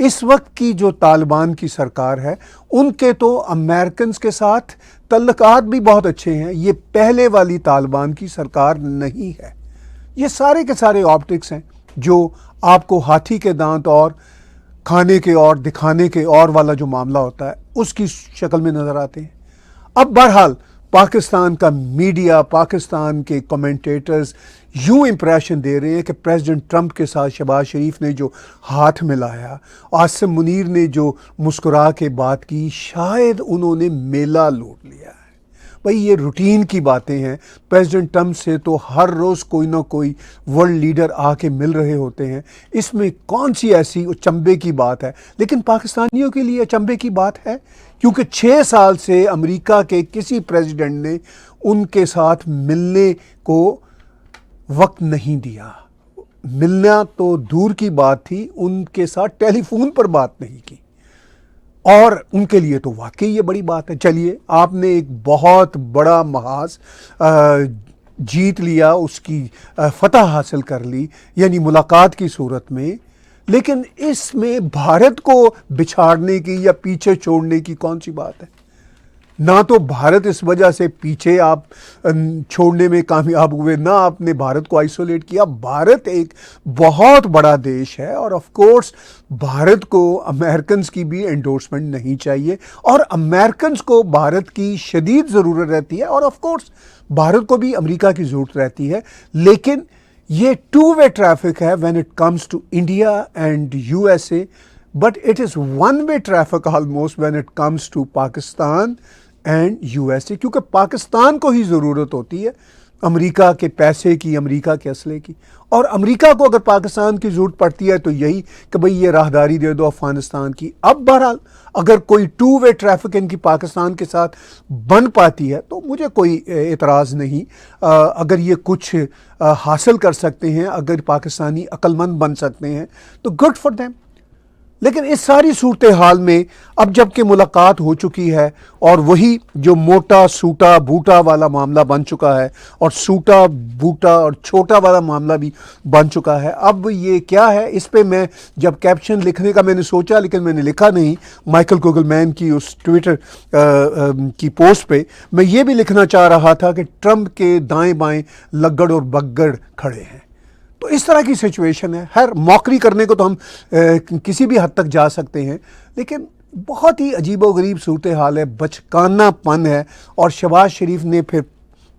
اس وقت کی جو طالبان کی سرکار ہے ان کے تو امریکنز کے ساتھ تعلقات بھی بہت اچھے ہیں، یہ پہلے والی طالبان کی سرکار نہیں ہے۔ یہ سارے کے سارے آپٹکس ہیں جو آپ کو ہاتھی کے دانت اور کھانے کے اور دکھانے کے اور والا جو معاملہ ہوتا ہے اس کی شکل میں نظر آتے ہیں۔ اب بہرحال پاکستان کا میڈیا، پاکستان کے کمنٹیٹرز یوں امپریشن دے رہے ہیں کہ پریزیڈنٹ ٹرمپ کے ساتھ شہباز شریف نے جو ہاتھ ملایا، عاصم منیر نے جو مسکرا کے بات کی، شاید انہوں نے میلہ لوٹ لیا ہے۔ بھئی یہ روٹین کی باتیں ہیں، پریزیڈنٹ ٹرمپ سے تو ہر روز کوئی نہ کوئی ورلڈ لیڈر آ کے مل رہے ہوتے ہیں، اس میں کون سی ایسی اچنبے کی بات ہے؟ لیکن پاکستانیوں کے لیے اچنبے کی بات ہے، کیونکہ 6 سال سے امریکہ کے کسی پریزیڈنٹ نے ان کے ساتھ ملنے کو وقت نہیں دیا۔ ملنا تو دور کی بات تھی، ان کے ساتھ ٹیلی فون پر بات نہیں کی، اور ان کے لیے تو واقعی یہ بڑی بات ہے۔ چلیے، آپ نے ایک بہت بڑا محاذ جیت لیا، اس کی فتح حاصل کر لی، یعنی ملاقات کی صورت میں، لیکن اس میں بھارت کو بچھاڑنے کی یا پیچھے چھوڑنے کی کون سی بات ہے؟ نہ تو بھارت اس وجہ سے پیچھے آپ چھوڑنے میں کامیاب ہوئے، نہ آپ نے بھارت کو آئسولیٹ کیا۔ بھارت ایک بہت بڑا دیش ہے، اور آف کورس بھارت کو امریکنز کی بھی انڈورسمنٹ نہیں چاہیے، اور امریکنز کو بھارت کی شدید ضرورت رہتی ہے، اور آف کورس بھارت کو بھی امریکہ کی ضرورت رہتی ہے، لیکن یہ ٹو وے ٹریفک ہے when it comes to India and USA, but it is one way traffic almost when it comes to Pakistan and USA، کیونکہ پاکستان کو ہی ضرورت ہوتی ہے امریکہ کے پیسے کی، امریکہ کے اسلحے کی، اور امریکہ کو اگر پاکستان کی ضرورت پڑتی ہے تو یہی کہ بھئی یہ راہداری دے دو افغانستان کی۔ اب بہرحال اگر کوئی ٹو وے ٹریفک ان کی پاکستان کے ساتھ بن پاتی ہے تو مجھے کوئی اعتراض نہیں، اگر یہ کچھ حاصل کر سکتے ہیں، اگر پاکستانی عقل مند بن سکتے ہیں تو گڈ فار دیم۔ لیکن اس ساری صورتحال میں اب جب کہ ملاقات ہو چکی ہے، اور وہی جو موٹا سوٹا بوٹا والا معاملہ بن چکا ہے، اور سوٹا بوٹا اور چھوٹا والا معاملہ بھی بن چکا ہے، اب یہ کیا ہے؟ اس پہ میں جب کیپشن لکھنے کا میں نے سوچا، لیکن میں نے لکھا نہیں، مائیکل کوگل مین کی اس ٹویٹر کی پوسٹ پہ میں یہ بھی لکھنا چاہ رہا تھا کہ ٹرمپ کے دائیں بائیں لگڑ اور بگڑ کھڑے ہیں۔ تو اس طرح کی سچویشن ہے۔ خیر، موکری کرنے کو تو ہم کسی بھی حد تک جا سکتے ہیں، لیکن بہت ہی عجیب و غریب صورتحال ہے، بچکانہ پن ہے، اور شہباز شریف نے پھر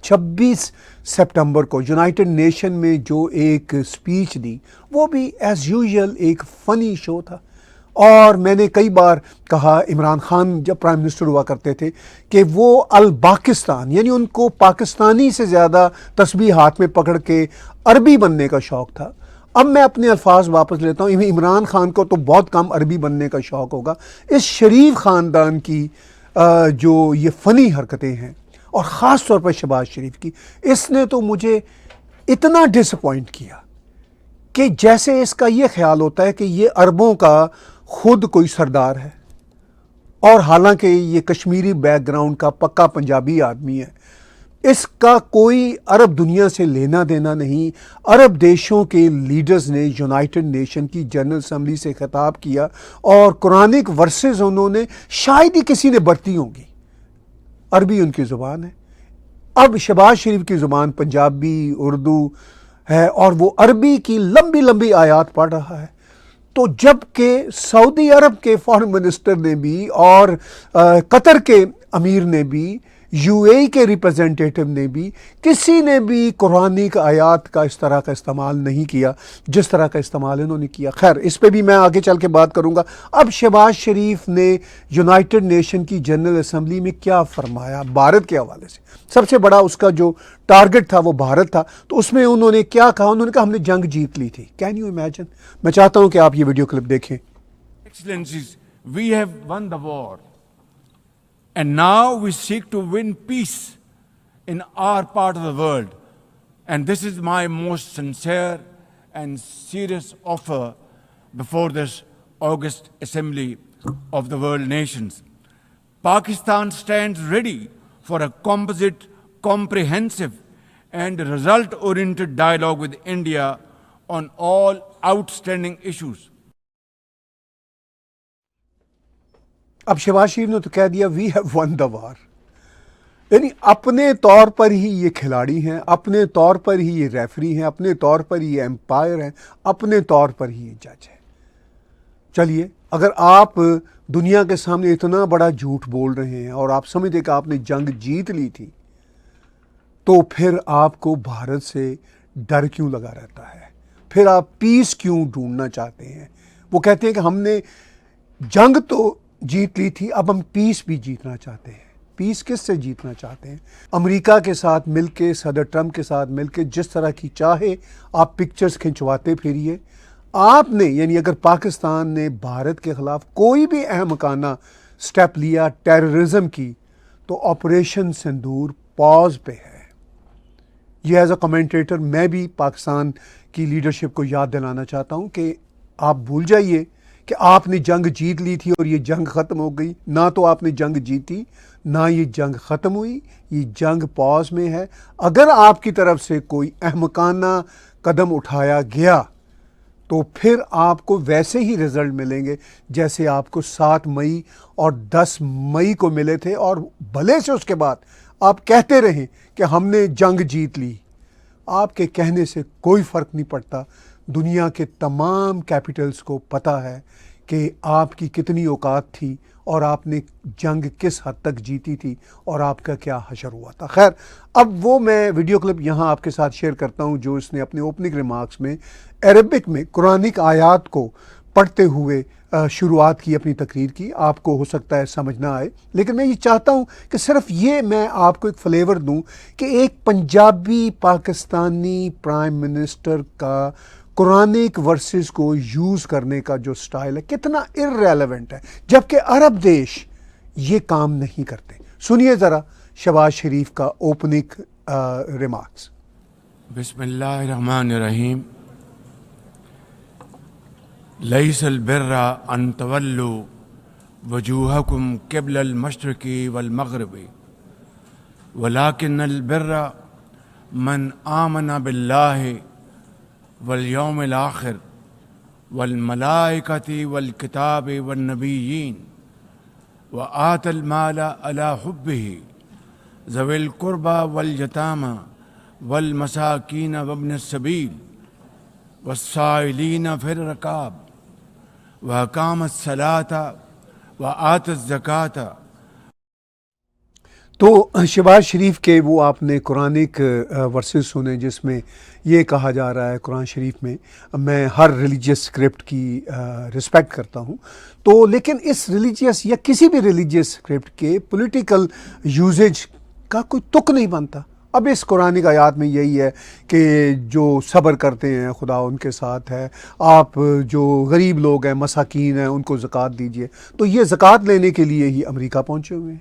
26 سپٹمبر کو یونائٹڈ نیشن میں جو ایک اسپیچ دی، وہ بھی ایز یوزول ایک فنی شو تھا۔ اور میں نے کئی بار کہا، عمران خان جب پرائم منسٹر ہوا کرتے تھے، کہ وہ الپاکستان، یعنی ان کو پاکستانی سے زیادہ تسبیح ہاتھ میں پکڑ کے عربی بننے کا شوق تھا۔ اب میں اپنے الفاظ واپس لیتا ہوں، عمران خان کو تو بہت کم عربی بننے کا شوق ہوگا۔ اس شریف خاندان کی جو یہ فنی حرکتیں ہیں، اور خاص طور پر شہباز شریف کی، اس نے تو مجھے اتنا ڈس اپوائنٹ کیا کہ جیسے اس کا یہ خیال ہوتا ہے کہ یہ عربوں کا خود کوئی سردار ہے، اور حالانکہ یہ کشمیری بیک گراؤنڈ کا پکا پنجابی آدمی ہے۔ اس کا کوئی عرب دنیا سے لینا دینا نہیں۔ عرب دیشوں کے لیڈرز نے یونائٹڈ نیشن کی جنرل اسمبلی سے خطاب کیا، اور قرآنک ورسز انہوں نے شاید ہی کسی نے برتی ہوں گی۔ عربی ان کی زبان ہے۔ اب شہباز شریف کی زبان پنجابی، اردو ہے، اور وہ عربی کی لمبی لمبی آیات پڑھ رہا ہے۔ تو جب کہ سعودی عرب کے فارن منسٹر نے بھی، اور قطر کے امیر نے بھی، یو اے ای کے ریپرزینٹیٹو نے بھی، کسی نے بھی قرآنک آیات کا اس طرح کا استعمال نہیں کیا جس طرح کا استعمال انہوں نے کیا۔ خیر، اس پہ بھی میں آگے چل کے بات کروں گا۔ اب شہباز شریف نے یونائٹڈ نیشن کی جنرل اسمبلی میں کیا فرمایا بھارت کے حوالے سے؟ سب سے بڑا اس کا جو ٹارگٹ تھا وہ بھارت تھا، تو اس میں انہوں نے کیا کہا؟ انہوں نے کہا ہم نے جنگ جیت لی تھی۔ Can you imagine? میں چاہتا ہوں کہ آپ یہ ویڈیو کلپ دیکھیں۔ Excellencies, we have won the war, and now we seek to win peace in our part of the world. And this is my most sincere and serious offer before this August Assembly of the World Nations. Pakistan stands ready for a composite, comprehensive, and result-oriented dialogue with India on all outstanding issues. اب شہباز شریف نے تو کہہ دیا we have one دا وار، یعنی اپنے طور پر ہی یہ کھلاڑی ہیں، اپنے طور پر ہی یہ ریفری ہیں، اپنے طور پر ہی یہ امپائر ہیں، اپنے طور پر ہی یہ جج ہے۔ چلیے، اگر آپ دنیا کے سامنے اتنا بڑا جھوٹ بول رہے ہیں اور آپ سمجھتے کہ آپ نے جنگ جیت لی تھی، تو پھر آپ کو بھارت سے ڈر کیوں لگا رہتا ہے؟ پھر آپ پیس کیوں ڈھونڈنا چاہتے ہیں؟ وہ کہتے ہیں کہ ہم نے جنگ تو جیت لی تھی، اب ہم پیس بھی جیتنا چاہتے ہیں۔ پیس کس سے جیتنا چاہتے ہیں؟ امریکہ کے ساتھ مل کے، صدر ٹرمپ کے ساتھ مل کے جس طرح کی چاہے آپ پکچرز کھنچواتے پھریے۔ آپ نے، یعنی اگر پاکستان نے بھارت کے خلاف کوئی بھی احمقانہ سٹیپ لیا ٹیررزم کی، تو آپریشن سندور پاز پہ ہے۔ یہ ایز اے کمنٹیٹر میں بھی پاکستان کی لیڈرشپ کو یاد دلانا چاہتا ہوں کہ آپ بھول جائیے کہ آپ نے جنگ جیت لی تھی اور یہ جنگ ختم ہو گئی۔ نہ تو آپ نے جنگ جیتی، نہ یہ جنگ ختم ہوئی، یہ جنگ پاز میں ہے۔ اگر آپ کی طرف سے کوئی احمقانہ قدم اٹھایا گیا تو پھر آپ کو ویسے ہی رزلٹ ملیں گے جیسے آپ کو 7 مئی اور 10 مئی کو ملے تھے، اور بھلے سے اس کے بعد آپ کہتے رہیں کہ ہم نے جنگ جیت لی۔ آپ کے کہنے سے کوئی فرق نہیں پڑتا۔ دنیا کے تمام کیپٹلز کو پتہ ہے کہ آپ کی کتنی اوقات تھی اور آپ نے جنگ کس حد تک جیتی تھی اور آپ کا کیا حشر ہوا تھا۔ خیر، اب وہ میں ویڈیو کلپ یہاں آپ کے ساتھ شیئر کرتا ہوں جو اس نے اپنے اوپننگ ریمارکس میں عربک میں قرآنک آیات کو پڑھتے ہوئے شروعات کی، اپنی تقریر کی۔ آپ کو ہو سکتا ہے سمجھ نہ آئے، لیکن میں یہ چاہتا ہوں کہ صرف یہ میں آپ کو ایک فلیور دوں کہ ایک پنجابی پاکستانی پرائم منسٹر کا قرآنک ورسز کو یوز کرنے کا جو سٹائل ہے کتنا ارریلیونٹ ہے، جبکہ عرب دیش یہ کام نہیں کرتے۔ سنیے ذرا شہباز شریف کا اوپننگ ریمارکس۔ بسم اللہ الرحمن الرحیم۔ لیس البر ان تولوا وجوہکم قبل المشرق والمغرب ولکن البر من آمن باللہ والیوم الآخر والملائکۃ والکتاب والنبیین وآت المال علی حبہ ذوی القربى والیتامى والمساکین وابن السبیل والسائلین فی الرقاب وأقام الصلاة وآت الزکاة۔ تو شہباز شریف کے وہ آپ نے قرآنک ورسز سنے جس میں یہ کہا جا رہا ہے قرآن شریف میں، میں ہر ریلیجیس اسکرپٹ کی رسپیکٹ کرتا ہوں، تو لیکن اس ریلیجیس یا کسی بھی ریلیجیس اسکرپٹ کے پولیٹیکل یوزیج کا کوئی تک نہیں بنتا۔ اب اس قرآنک آیات میں یہی ہے کہ جو صبر کرتے ہیں خدا ان کے ساتھ ہے، آپ جو غریب لوگ ہیں، مساکین ہیں، ان کو زکوٰۃ دیجیے۔ تو یہ زکوٰۃ لینے کے لیے ہی امریکہ پہنچے ہوئے ہیں،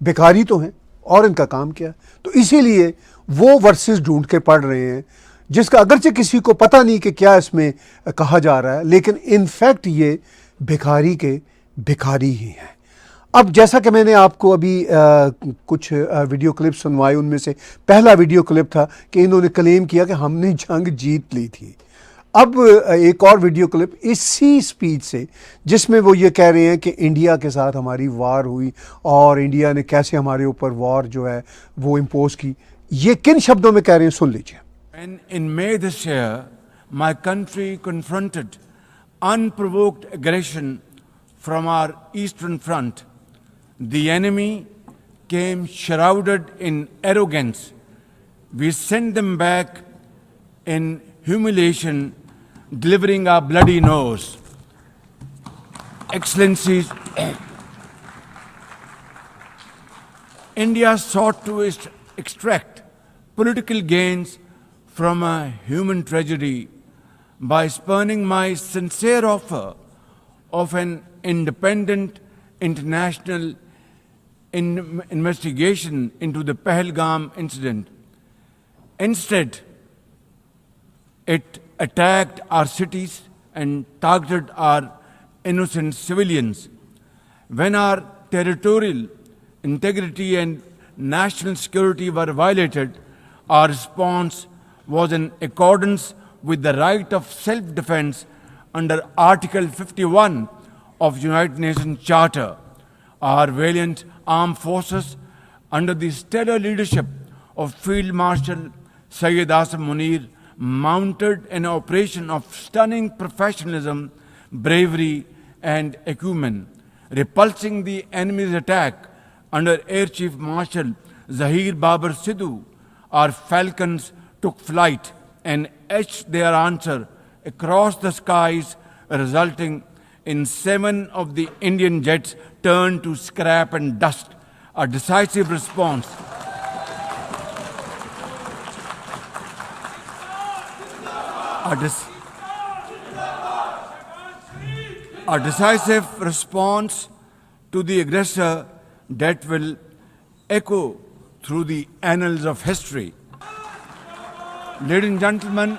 بیکاری تو ہیں، اور ان کا کام کیا ہے؟ تو اسی لیے وہ ورسز ڈھونڈ کے پڑھ رہے ہیں جس کا اگرچہ کسی کو پتہ نہیں کہ کیا اس میں کہا جا رہا ہے، لیکن انفیکٹ یہ بھکاری کے بھکاری ہی ہیں۔ اب جیسا کہ میں نے آپ کو ابھی کچھ ویڈیو کلپ سنوائے، ان میں سے پہلا ویڈیو کلپ تھا کہ انہوں نے کلیم کیا کہ ہم نے جنگ جیت لی تھی۔ اب ایک اور ویڈیو کلپ اسی سپیچ سے جس میں وہ یہ کہہ رہے ہیں کہ انڈیا کے ساتھ ہماری وار ہوئی اور انڈیا نے کیسے ہمارے اوپر وار جو ہے وہ امپوز کی، یہ کن شبدوں میں کہہ رہے ہیں سن لیجیے۔ And in May this year, my country confronted unprovoked aggression from our eastern front. The enemy came shrouded in arrogance. We sent them back in humiliation, delivering our bloody nose. Excellencies, India sought to extract political gains from a human tragedy by spurning my sincere offer of an independent international investigation into the Pahalgam incident. Instead, it attacked our cities and targeted our innocent civilians. When our territorial integrity and national security were violated, our response was in accordance with the right of self-defense under Article 51 of United Nations Charter. Our valiant armed forces, under the stellar leadership of Field Marshal Syed Asam Munir, mounted an operation of stunning professionalism, bravery, and acumen, repulsing the enemy's attack under Air Chief Marshal Zahir Babar Sidhu. Our falcons took flight and etched their answer across the skies, resulting in 7 of the Indian jets turned to scrap and dust. A decisive response. A decisive response to the aggressor that will echo through the annals of history. Ladies and gentlemen,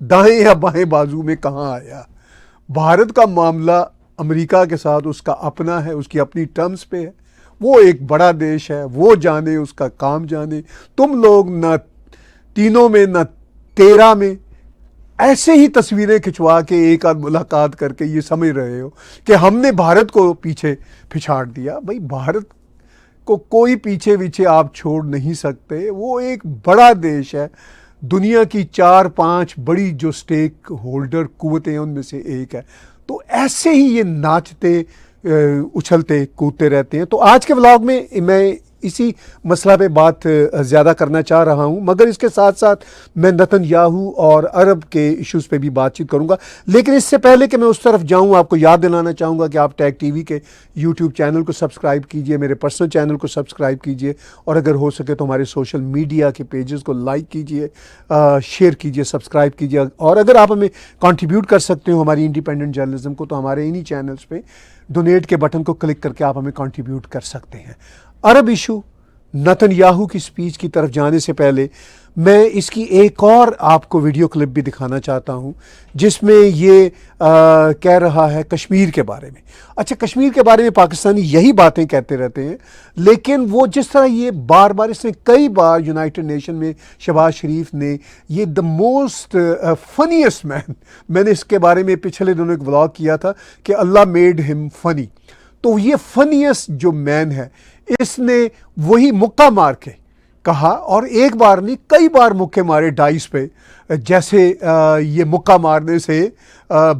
دائیں یا بائیں بازو میں کہاں آیا. بھارت کا معاملہ امریکہ کے ساتھ اس کا اپنا ہے, اس کی اپنی ٹرمز پہ ہے. وہ ایک بڑا دیش ہے, وہ جانے اس کا کام جانے. تم لوگ نہ تینوں میں نہ 13 میں ایسے ہی تصویریں کھنچوا کے ایک آدھ ملاقات کر کے یہ سمجھ رہے ہو کہ ہم نے بھارت کو پیچھے پچھاڑ دیا. بھائی بھارت کو کوئی پیچھے پیچھے آپ چھوڑ نہیں سکتے. وہ ایک بڑا دیش ہے, دنیا کی 4-5 بڑی جو سٹیک ہولڈر قوتیں ہیں ان میں سے ایک ہے. تو ایسے ہی یہ ناچتے اچھلتے کودتے رہتے ہیں. تو آج کے ولاگ میں میں اسی مسئلہ پہ بات زیادہ کرنا چاہ رہا ہوں, مگر اس کے ساتھ ساتھ میں نتن یاہو اور عرب کے ایشوز پہ بھی بات چیت کروں گا. لیکن اس سے پہلے کہ میں اس طرف جاؤں, آپ کو یاد دلانا چاہوں گا کہ آپ ٹیگ ٹی وی کے یوٹیوب چینل کو سبسکرائب کیجئے, میرے پرسنل چینل کو سبسکرائب کیجئے, اور اگر ہو سکے تو ہمارے سوشل میڈیا کے پیجز کو لائک کیجئے, شیئر کیجئے, سبسکرائب کیجئے. اور اگر آپ ہمیں کنٹریبیوٹ کر سکتے ہو ہماری انڈیپینڈنٹ جرنلزم کو, تو ہمارے انہی چینلز پہ ڈونیٹ کے بٹن کو کلک کر کے آپ ہمیں کنٹریبیوٹ کر سکتے ہیں. عرب ایشو, نتن یاہو کی سپیچ کی طرف جانے سے پہلے میں اس کی ایک اور آپ کو ویڈیو کلپ بھی دکھانا چاہتا ہوں جس میں یہ کہہ رہا ہے کشمیر کے بارے میں. اچھا, کشمیر کے بارے میں پاکستانی یہی باتیں کہتے رہتے ہیں, لیکن وہ جس طرح یہ بار بار, اس نے کئی بار یونائٹڈ نیشن میں شہباز شریف نے یہ دا موسٹ فنیسٹ مین, میں نے اس کے بارے میں پچھلے دنوں ایک ولاگ کیا تھا کہ اللہ میڈ ہم فنی. تو یہ فنیسٹ جو مین ہے, اس نے وہی مکہ مار کے کہا, اور ایک بار نہیں کئی بار مکے مارے ڈائس پہ, جیسے یہ مکہ مارنے سے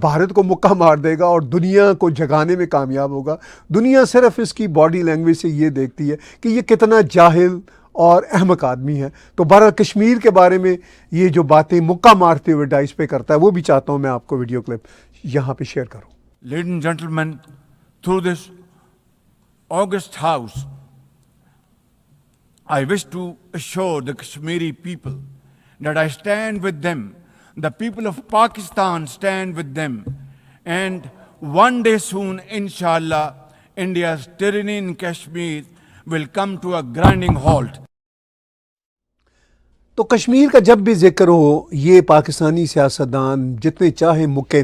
بھارت کو مکہ مار دے گا اور دنیا کو جگانے میں کامیاب ہوگا. دنیا صرف اس کی باڈی لینگویج سے یہ دیکھتی ہے کہ یہ کتنا جاہل اور احمق آدمی ہے. تو بہرحال کشمیر کے بارے میں یہ جو باتیں مکہ مارتے ہوئے ڈائس پہ کرتا ہے, وہ بھی چاہتا ہوں میں آپ کو ویڈیو کلپ یہاں پہ شیئر کروں. Ladies and gentlemen, through this august house, I wish to assure the Kashmiri people that I stand with them. The people of Pakistan stand with them. And one day soon, inshallah, India's tyranny in Kashmir will come to a grinding halt. تو کشمیر کا جب بھی ذکر ہو, یہ پاکستانی سیاستدان جتنے چاہیں مکے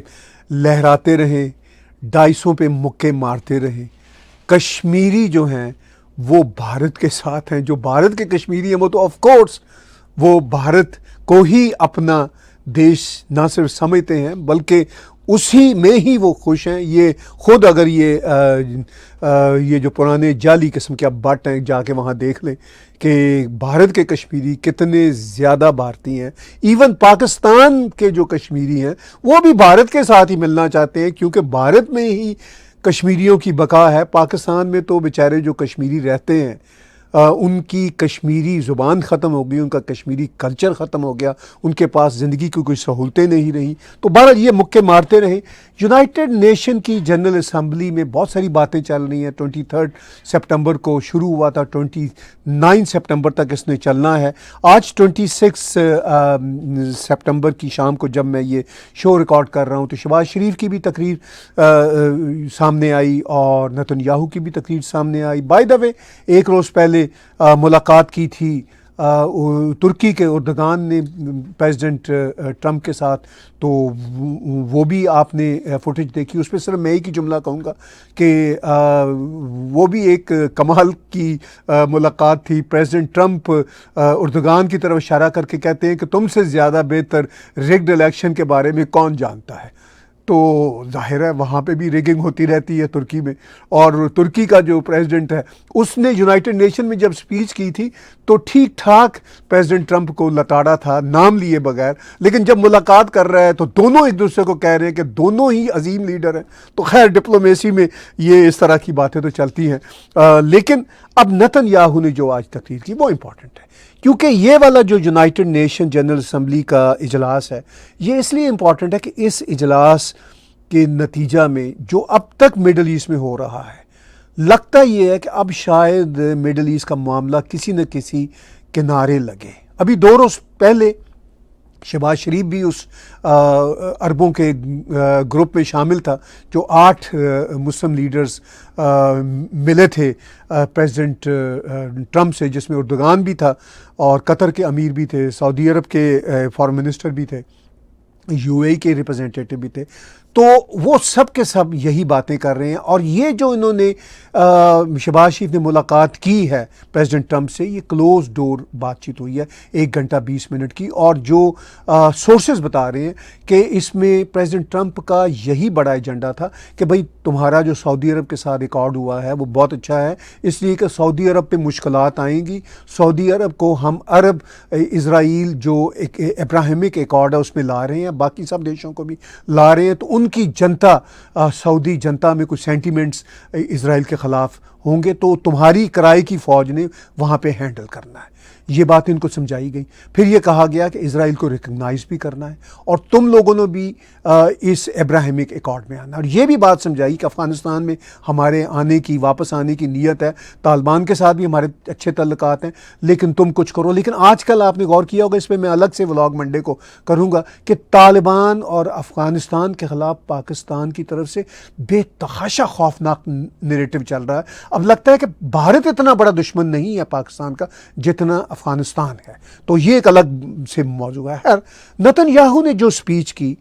لہراتے رہیں, ڈائسوں پہ مکے مارتے رہیں. کشمیری جو ہیں وہ بھارت کے ساتھ ہیں. جو بھارت کے کشمیری ہیں وہ تو آف کورس وہ بھارت کو ہی اپنا دیش نہ صرف سمجھتے ہیں بلکہ اسی میں ہی وہ خوش ہیں. یہ خود اگر یہ جو پرانے جعلی قسم کے اب بٹ ہیں, جا کے وہاں دیکھ لیں کہ بھارت کے کشمیری کتنے زیادہ بھارتی ہیں. ایون پاکستان کے جو کشمیری ہیں وہ بھی بھارت کے ساتھ ہی ملنا چاہتے ہیں, کیونکہ بھارت میں ہی کشمیریوں کی بقا ہے. پاکستان میں تو بیچارے جو کشمیری رہتے ہیں ان کی کشمیری زبان ختم ہو گئی, ان کا کشمیری کلچر ختم ہو گیا, ان کے پاس زندگی کی کوئی سہولتیں نہیں رہیں. تو بہرحال یہ مکے مارتے رہیں. یونائٹڈ نیشن کی جنرل اسمبلی میں بہت ساری باتیں چل رہی ہیں. 23 سپٹمبر کو شروع ہوا تھا, 29 سپٹمبر تک اس نے چلنا ہے. آج 26 سپٹمبر کی شام کو جب میں یہ شو ریکارڈ کر رہا ہوں تو شہباز شریف کی بھی تقریر سامنے آئی اور نتن یاہو کی بھی تقریر سامنے آئی. بائی دا وے, ایک روز پہلے ملاقات کی تھی ترکی کے اردگان نے پریزیڈنٹ ٹرمپ کے ساتھ, تو وہ بھی آپ نے فوٹیج دیکھی. اس پہ صرف میں ایک ہی جملہ کہوں گا کہ وہ بھی ایک کمال کی ملاقات تھی. پریزیڈنٹ ٹرمپ اردگان کی طرف اشارہ کر کے کہتے ہیں کہ تم سے زیادہ بہتر ریگڈ الیکشن کے بارے میں کون جانتا ہے. تو ظاہر ہے وہاں پہ بھی ریگنگ ہوتی رہتی ہے ترکی میں. اور ترکی کا جو پریزیڈنٹ ہے اس نے یونائٹڈ نیشن میں جب سپیچ کی تھی تو ٹھیک ٹھاک پریزیڈنٹ ٹرمپ کو لتاڑا تھا نام لیے بغیر, لیکن جب ملاقات کر رہا ہے تو دونوں ایک دوسرے کو کہہ رہے ہیں کہ دونوں ہی عظیم لیڈر ہیں. تو خیر ڈپلومیسی میں یہ اس طرح کی باتیں تو چلتی ہیں. لیکن اب نتن یاہو نے جو آج تقریر کی وہ امپورٹنٹ ہے, کیونکہ یہ والا جو یونائٹڈ نیشن جنرل اسمبلی کا اجلاس ہے یہ اس لیے امپورٹنٹ ہے کہ اس اجلاس کے نتیجہ میں جو اب تک مڈل ایسٹ میں ہو رہا ہے, لگتا یہ ہے کہ اب شاید مڈل ایسٹ کا معاملہ کسی نہ کسی کنارے لگے. ابھی 2 روز پہلے شہباز شریف بھی اس عربوں کے گروپ میں شامل تھا جو 8 مسلم لیڈرز ملے تھے پریزیڈنٹ ٹرمپ سے, جس میں اردگان بھی تھا اور قطر کے امیر بھی تھے, سعودی عرب کے فارن منسٹر بھی تھے. UAE کے ریپرزینٹیٹو بھی تھے. تو وہ سب کے سب یہی باتیں کر رہے ہیں. اور یہ جو انہوں نے شہباز شریف نے ملاقات کی ہے پریزیڈنٹ ٹرمپ سے, یہ کلوز ڈور بات چیت ہوئی ہے 1 گھنٹہ 20 منٹ کی. اور جو سورسز بتا رہے ہیں کہ اس میں پریزیڈنٹ ٹرمپ کا یہی بڑا ایجنڈا تھا کہ بھئی تمہارا جو سعودی عرب کے ساتھ ریکارڈ ہوا ہے وہ بہت اچھا ہے, اس لیے کہ سعودی عرب پہ مشکلات آئیں گی. سعودی عرب کو ہم عرب اسرائیل جو ایک ابراہیمک ایکارڈ ہے اس میں لا رہے ہیں, باقی سب دیشوں کو بھی لا رہے ہیں. تو ان کی جنتا, سعودی جنتا میں کچھ سینٹیمنٹس اسرائیل کے خلاف ہوں گے, تو تمہاری کرائے کی فوج نے وہاں پہ ہینڈل کرنا ہے. یہ بات ان کو سمجھائی گئی. پھر یہ کہا گیا کہ اسرائیل کو ریکگنائز بھی کرنا ہے اور تم لوگوں نے بھی اس ابراہیمک ایکارڈ میں آنا. اور یہ بھی بات سمجھائی کہ افغانستان میں ہمارے آنے کی, واپس آنے کی نیت ہے, طالبان کے ساتھ بھی ہمارے اچھے تعلقات ہیں, لیکن تم کچھ کرو. لیکن آج کل آپ نے غور کیا ہوگا, اس پہ میں الگ سے ولاگ منڈے کو کروں گا, کہ طالبان اور افغانستان کے خلاف پاکستان کی طرف سے بے تحاشا خوفناک نیریٹو چل رہا ہے. اب لگتا ہے کہ بھارت اتنا بڑا دشمن نہیں ہے پاکستان کا جتنا افغانستان ہے. تو یہ ایک الگ سے موضوع ہے. خیر, نتن یاہو نے جو سپیچ کی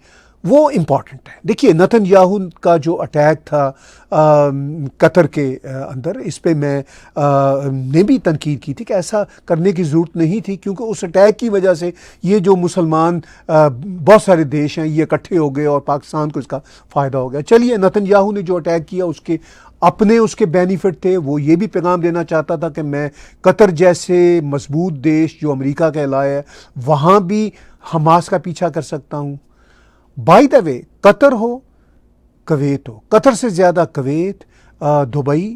وہ امپورٹنٹ ہے. دیکھیے, نتن یاہو کا جو اٹیک تھا قطر کے اندر, اس پہ میں نے بھی تنقید کی تھی کہ ایسا کرنے کی ضرورت نہیں تھی, کیونکہ اس اٹیک کی وجہ سے یہ جو مسلمان بہت سارے دیش ہیں یہ اکٹھے ہو گئے اور پاکستان کو اس کا فائدہ ہو گیا. چلیے, نتن یاہو نے جو اٹیک کیا اس کے بینیفٹ تھے. وہ یہ بھی پیغام دینا چاہتا تھا کہ میں قطر جیسے مضبوط دیش جو امریکہ کا علاقہ ہے وہاں بھی حماس کا پیچھا کر سکتا ہوں. By the way, Qatar who Kuwait ہو, قطر سے زیادہ کویت, دبئی,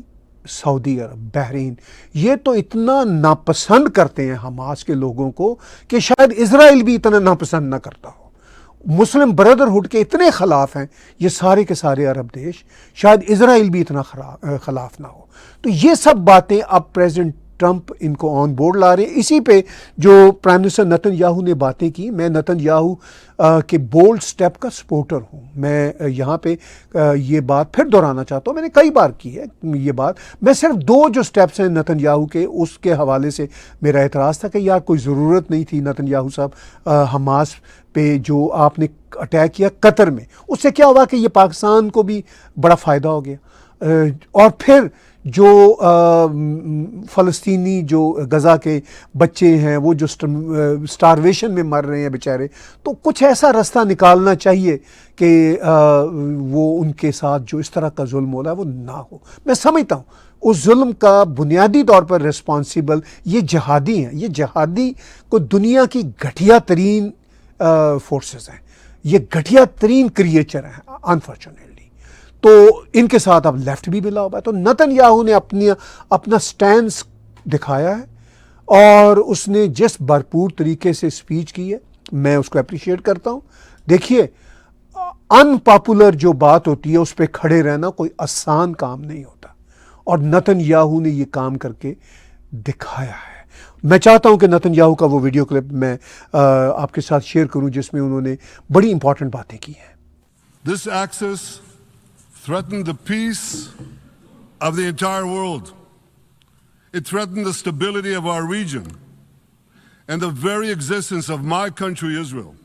سعودی عرب, بحرین, یہ تو اتنا ناپسند کرتے ہیں حماس کے لوگوں کو کہ شاید اسرائیل بھی اتنا ناپسند نہ کرتا ہو. مسلم برادرہڈ کے اتنے خلاف ہیں یہ سارے کے سارے عرب دیش, شاید اسرائیل بھی اتنا خلاف نہ ہو. تو یہ سب باتیں اب پریزیڈنٹ ٹرمپ ان کو آن بورڈ لا رہے ہیں. اسی پہ جو پرائم منسٹر نتن یاہو نے باتیں کی, میں نتن یاہو کے بولڈ سٹیپ کا سپورٹر ہوں. میں یہاں پہ یہ بات پھر دہرانا چاہتا ہوں, میں نے کئی بار کی ہے یہ بات. میں صرف 2 جو سٹیپس ہیں نتن یاہو کے, اس کے حوالے سے میرا اعتراض تھا کہ یار کوئی ضرورت نہیں تھی نتن یاہو صاحب حماس پہ جو آپ نے اٹیک کیا قطر میں. اس سے کیا ہوا کہ یہ پاکستان کو بھی بڑا فائدہ ہو گیا. اور پھر جو فلسطینی جو غزہ کے بچے ہیں وہ جو سٹارویشن میں مر رہے ہیں بیچارے, تو کچھ ایسا رستہ نکالنا چاہیے کہ وہ ان کے ساتھ جو اس طرح کا ظلم ہو رہا ہے وہ نہ ہو. میں سمجھتا ہوں اس ظلم کا بنیادی طور پر ریسپانسیبل یہ جہادی ہیں. یہ جہادی کو دنیا کی گھٹیا ترین فورسز ہیں, یہ گھٹیا ترین کریچر ہیں انفارچونیٹلی. تو ان کے ساتھ اب لیفٹ بھی ملا ہوا ہے. تو نتن یاہو نے اپنا سٹینس دکھایا ہے اور اس نے جس بھرپور طریقے سے سپیچ کی ہے میں اس کو اپریشیٹ کرتا ہوں. دیکھیے, ان پاپولر جو بات ہوتی ہے اس پہ کھڑے رہنا کوئی آسان کام نہیں ہوتا, اور نتن یاہو نے یہ کام کر کے دکھایا ہے. میں چاہتا ہوں کہ نتن یاہو کا وہ ویڈیو کلپ میں آپ کے ساتھ شیئر کروں جس میں انہوں نے بڑی امپورٹنٹ باتیں کی ہیں. This axis threatened the peace of the entire world. It threatened the stability of our region and the very existence of my country, Israel.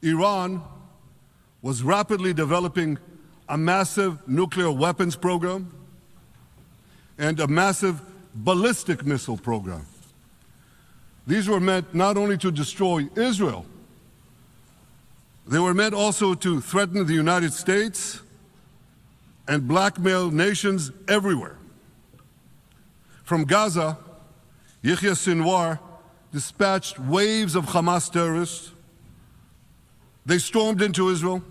Iran was rapidly developing a massive nuclear weapons program and a massive ballistic missile program. These were meant not only to destroy Israel, they were meant also to threaten the United States and blackmail nations everywhere. From Gaza, Yahya Sinwar dispatched waves of Hamas terrorists. They stormed into Israel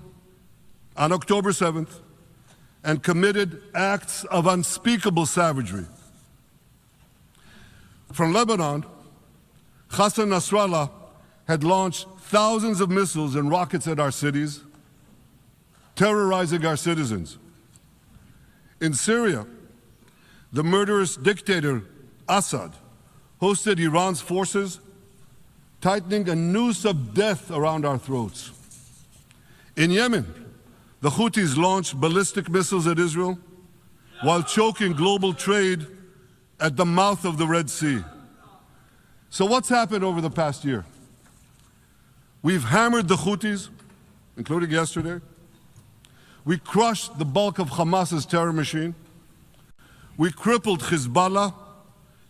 on October 7th and committed acts of unspeakable savagery. From Lebanon, Hassan Nasrallah had launched thousands of missiles and rockets at our cities, terrorizing our citizens. In Syria, the murderous dictator Assad hosted Iran's forces, tightening a noose of death around our throats. In Yemen, the Houthis launched ballistic missiles at Israel while choking global trade at the mouth of the Red Sea. So what's happened over the past year? We've hammered the Houthis, including yesterday. We crushed the bulk of Hamas's terror machine. We crippled Hezbollah,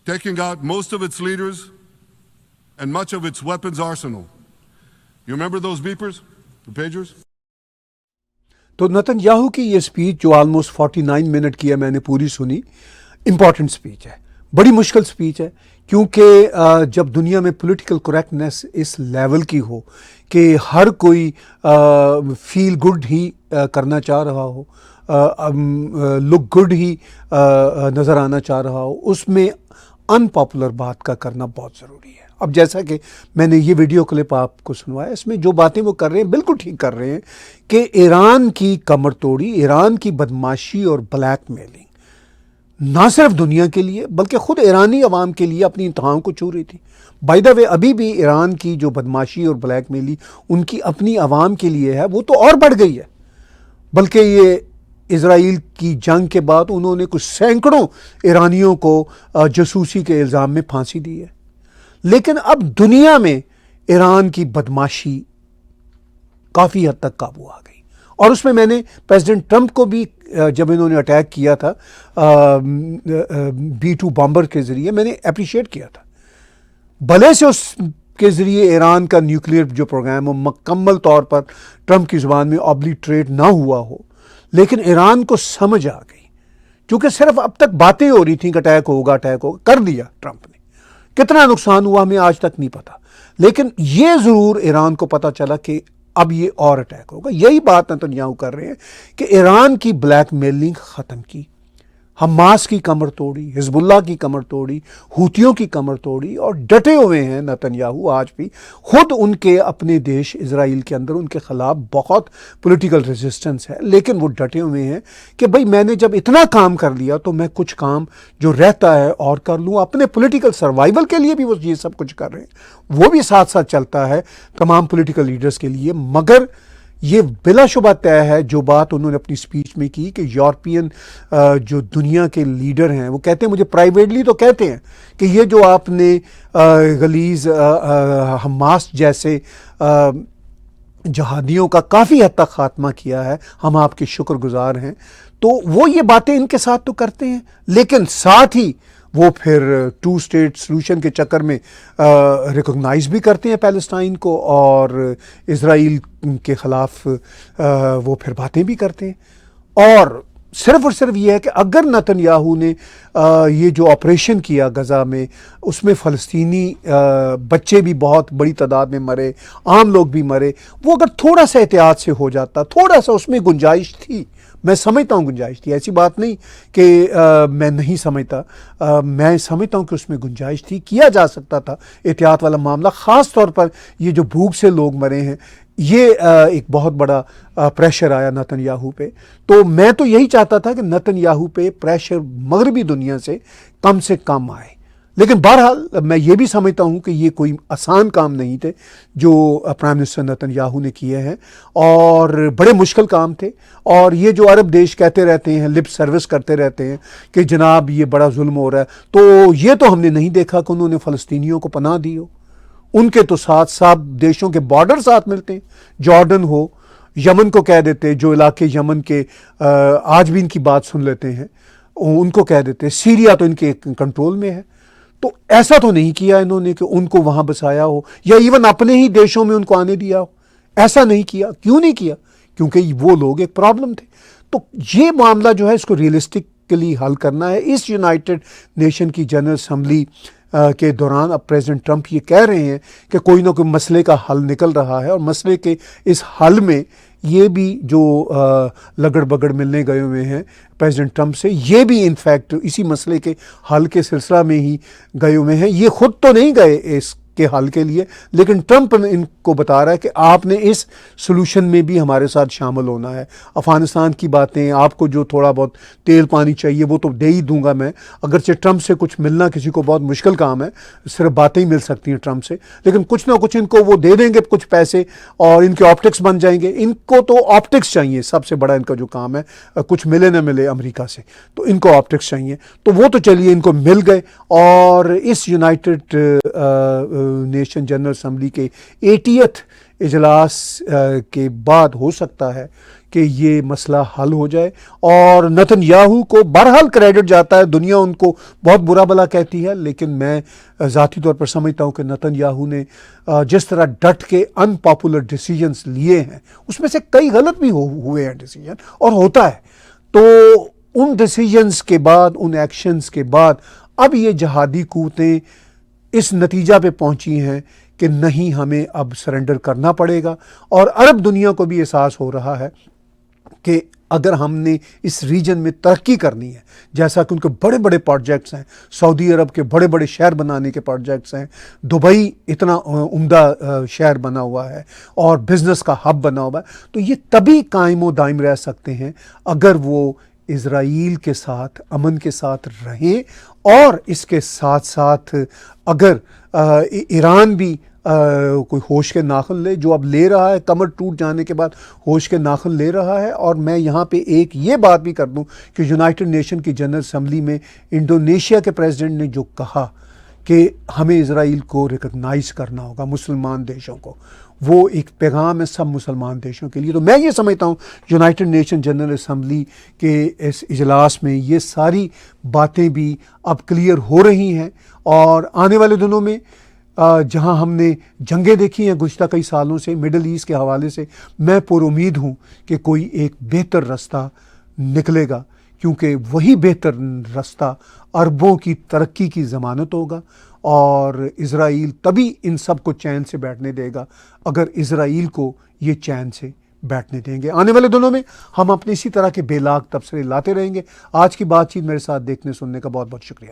taking out most of its leaders and much of its weapons arsenal. You remember those beepers, the pagers? تو Netanyahu کی یہ speech جو almost 49 minute کی ہے، میں نے پوری سنی. Important speech ہے، بڑی مشکل سپیچ ہے، کیونکہ جب دنیا میں پولیٹیکل کریکٹنیس اس لیول کی ہو کہ ہر کوئی فیل گڈ ہی کرنا چاہ رہا ہو، لک گڈ ہی نظر آنا چاہ رہا ہو، اس میں ان پاپولر بات کا کرنا بہت ضروری ہے. اب جیسا کہ میں نے یہ ویڈیو کلپ آپ کو سنوایا، اس میں جو باتیں وہ کر رہے ہیں بالکل ٹھیک کر رہے ہیں کہ ایران کی کمر توڑی، ایران کی بدماشی اور بلیک میلنگ نہ صرف دنیا کے لیے بلکہ خود ایرانی عوام کے لیے اپنی انتہاؤں کو چھو رہی تھی. بائی دا وے ابھی بھی ایران کی جو بدماشی اور بلیک میلی ان کی اپنی عوام کے لیے ہے، وہ تو اور بڑھ گئی ہے. بلکہ یہ اسرائیل کی جنگ کے بعد انہوں نے کچھ سینکڑوں ایرانیوں کو جاسوسی کے الزام میں پھانسی دی ہے. لیکن اب دنیا میں ایران کی بدماشی کافی حد تک قابو آ گئی، اور اس میں نے پریزیڈنٹ ٹرمپ کو بھی جب انہوں نے اٹیک کیا تھا B-2 بامبر کے ذریعے، میں نے اپریشیٹ کیا تھا. بھلے سے اس کے ذریعے ایران کا نیوکلیئر جو پروگرام وہ مکمل طور پر ٹرمپ کی زبان میں آبلیٹریٹ نہ ہوا ہو، لیکن ایران کو سمجھ آ گئی، کیونکہ صرف اب تک باتیں ہو رہی تھیں کہ اٹیک ہوگا، کر دیا ٹرمپ نے. کتنا نقصان ہوا ہمیں آج تک نہیں پتا، لیکن یہ ضرور ایران کو پتا چلا کہ اب یہ اور اٹیک ہوگا. یہی بات نتنیاہو کر رہے ہیں کہ ایران کی بلیک میلنگ ختم کی، حماس کی کمر توڑی، حزب اللہ کی کمر توڑی، ہوتیوں کی کمر توڑی، اور ڈٹے ہوئے ہیں نتنیاہو آج بھی. خود ان کے اپنے دیش اسرائیل کے اندر ان کے خلاف بہت پولیٹیکل ریزسٹنس ہے، لیکن وہ ڈٹے ہوئے ہیں کہ بھئی میں نے جب اتنا کام کر لیا تو میں کچھ کام جو رہتا ہے اور کر لوں. اپنے پولیٹیکل سروائیول کے لیے بھی وہ یہ سب کچھ کر رہے ہیں، وہ بھی ساتھ ساتھ چلتا ہے تمام پولیٹیکل لیڈرز کے لیے. مگر یہ بلا شبہ طے ہے جو بات انہوں نے اپنی سپیچ میں کی کہ یورپین جو دنیا کے لیڈر ہیں وہ کہتے ہیں، مجھے پرائیویٹلی تو کہتے ہیں کہ یہ جو آپ نے غلیظ حماس جیسے جہادیوں کا کافی حد تک خاتمہ کیا ہے، ہم آپ کے شکر گزار ہیں. تو وہ یہ باتیں ان کے ساتھ تو کرتے ہیں، لیکن ساتھ ہی وہ پھر 2 اسٹیٹ سلوشن کے چکر میں ریکگنائز بھی کرتے ہیں پیلسٹائن کو، اور اسرائیل کے خلاف وہ پھر باتیں بھی کرتے ہیں. اور صرف یہ ہے کہ اگر نتنیاہو نے یہ جو آپریشن کیا غزہ میں، اس میں فلسطینی بچے بھی بہت بڑی تعداد میں مرے، عام لوگ بھی مرے، وہ اگر تھوڑا سا احتیاط سے ہو جاتا، تھوڑا سا اس میں گنجائش تھی، میں سمجھتا ہوں گنجائش تھی، ایسی بات نہیں کہ میں نہیں سمجھتا، میں سمجھتا ہوں کہ اس میں گنجائش تھی، کیا جا سکتا تھا احتیاط والا معاملہ. خاص طور پر یہ جو بھوک سے لوگ مرے ہیں، یہ ایک بہت بڑا پریشر آیا نتنیاہو پہ. تو میں تو یہی چاہتا تھا کہ نتنیاہو پہ پریشر مغربی دنیا سے کم آئے. لیکن بہرحال میں یہ بھی سمجھتا ہوں کہ یہ کوئی آسان کام نہیں تھے جو پرائم منسٹر نتنیاہو نے کیے ہیں، اور بڑے مشکل کام تھے. اور یہ جو عرب دیش کہتے رہتے ہیں، لپ سروس کرتے رہتے ہیں کہ جناب یہ بڑا ظلم ہو رہا ہے، تو یہ تو ہم نے نہیں دیکھا کہ انہوں نے فلسطینیوں کو پناہ دی ہو. ان کے تو ساتھ سب دیشوں کے بارڈر ساتھ ملتے ہیں، جارڈن ہو، یمن کو کہہ دیتے، جو علاقے یمن کے آج بھی ان کی بات سن لیتے ہیں ان کو کہہ دیتے، سیریا تو ان کے کنٹرول میں ہے. تو ایسا تو نہیں کیا انہوں نے کہ ان کو وہاں بسایا ہو، یا ایون اپنے ہی دیشوں میں ان کو آنے دیا ہو. ایسا نہیں کیا. کیوں نہیں کیا؟ کیونکہ وہ لوگ ایک پرابلم تھے. تو یہ معاملہ جو ہے اس کو ریئلسٹکلی حل کرنا ہے. اس یونائٹڈ نیشن کی جنرل اسمبلی کے دوران اب پریزیڈنٹ ٹرمپ یہ کہہ رہے ہیں کہ کوئی نہ کوئی مسئلے کا حل نکل رہا ہے، اور مسئلے کے اس حل میں یہ بھی جو لگڑ بگڑ ملنے گئے ہوئے ہیں پریزیڈنٹ ٹرمپ سے، یہ بھی انفیکٹ اسی مسئلے کے حل کے سلسلہ میں ہی گئے ہوئے ہیں. یہ خود تو نہیں گئے اس کے حل کے لیے، لیکن ٹرمپ ان کو بتا رہا ہے کہ آپ نے اس سلوشن میں بھی ہمارے ساتھ شامل ہونا ہے. افغانستان کی باتیں، آپ کو جو تھوڑا بہت تیل پانی چاہیے وہ تو دے ہی دوں گا میں، اگرچہ ٹرمپ سے کچھ ملنا کسی کو بہت مشکل کام ہے، صرف باتیں ہی مل سکتی ہیں ٹرمپ سے، لیکن کچھ نہ کچھ ان کو وہ دے دیں گے کچھ پیسے، اور ان کے آپٹکس بن جائیں گے. ان کو تو آپٹکس چاہیے، سب سے بڑا ان کا جو کام ہے، کچھ ملے نہ ملے امریکہ سے، تو ان کو آپٹکس چاہیے. تو وہ تو چلیے ان کو مل گئے، اور اس یونائٹڈ نیشن جنرل اسمبلی کے 80th اجلاس کے بعد ہو سکتا ہے کہ یہ مسئلہ حل ہو جائے. اور نتن یاہو کو بہرحال کریڈٹ جاتا ہے, دنیا ان کو بہت برا بھلا کہتی ہے, لیکن میں ذاتی طور پر سمجھتا ہوں کہ نتن یاہو نے جس طرح ڈٹ کے ان پاپولر ڈیسیجنز لیے ہیں, اس میں سے کئی غلط بھی ہوئے ہیں ڈیسیجن, اور ہوتا ہے. تو ان ڈیسیجنز کے بعد, ان ایکشنز کے بعد اب یہ جہادی قوتیں اس نتیجہ پہ پہنچی ہیں کہ نہیں, ہمیں اب سرنڈر کرنا پڑے گا. اور عرب دنیا کو بھی احساس ہو رہا ہے کہ اگر ہم نے اس ریجن میں ترقی کرنی ہے, جیسا کہ ان کے بڑے بڑے پروجیکٹس ہیں, سعودی عرب کے بڑے بڑے شہر بنانے کے پروجیکٹس ہیں, دبئی اتنا عمدہ شہر بنا ہوا ہے اور بزنس کا ہب بنا ہوا ہے, تو یہ تبھی قائم و دائم رہ سکتے ہیں اگر وہ اسرائیل کے ساتھ امن کے ساتھ رہیں, اور اس کے ساتھ ساتھ اگر ایران بھی کوئی ہوش کے ناخن لے, جو اب لے رہا ہے, کمر ٹوٹ جانے کے بعد ہوش کے ناخن لے رہا ہے. اور میں یہاں پہ ایک یہ بات بھی کر دوں کہ یونائٹڈ نیشن کی جنرل اسمبلی میں انڈونیشیا کے پریزیڈنٹ نے جو کہا کہ ہمیں اسرائیل کو ریکگنائز کرنا ہوگا, مسلمان دیشوں کو, وہ ایک پیغام ہے سب مسلمان دیشوں کے لیے. تو میں یہ سمجھتا ہوں یونائٹڈ نیشن جنرل اسمبلی کے اس اجلاس میں یہ ساری باتیں بھی اب کلیئر ہو رہی ہیں, اور آنے والے دنوں میں جہاں ہم نے جنگیں دیکھی ہیں گزشتہ کئی سالوں سے مڈل ایسٹ کے حوالے سے, میں پر امید ہوں کہ کوئی ایک بہتر رستہ نکلے گا, کیونکہ وہی بہتر رستہ عربوں کی ترقی کی ضمانت ہوگا. اور اسرائیل تبھی ان سب کو چین سے بیٹھنے دے گا اگر اسرائیل کو یہ چین سے بیٹھنے دیں گے. آنے والے دنوں میں ہم اپنے اسی طرح کے بے لاگ تبصرے لاتے رہیں گے. آج کی بات چیت میرے ساتھ دیکھنے سننے کا بہت بہت شکریہ.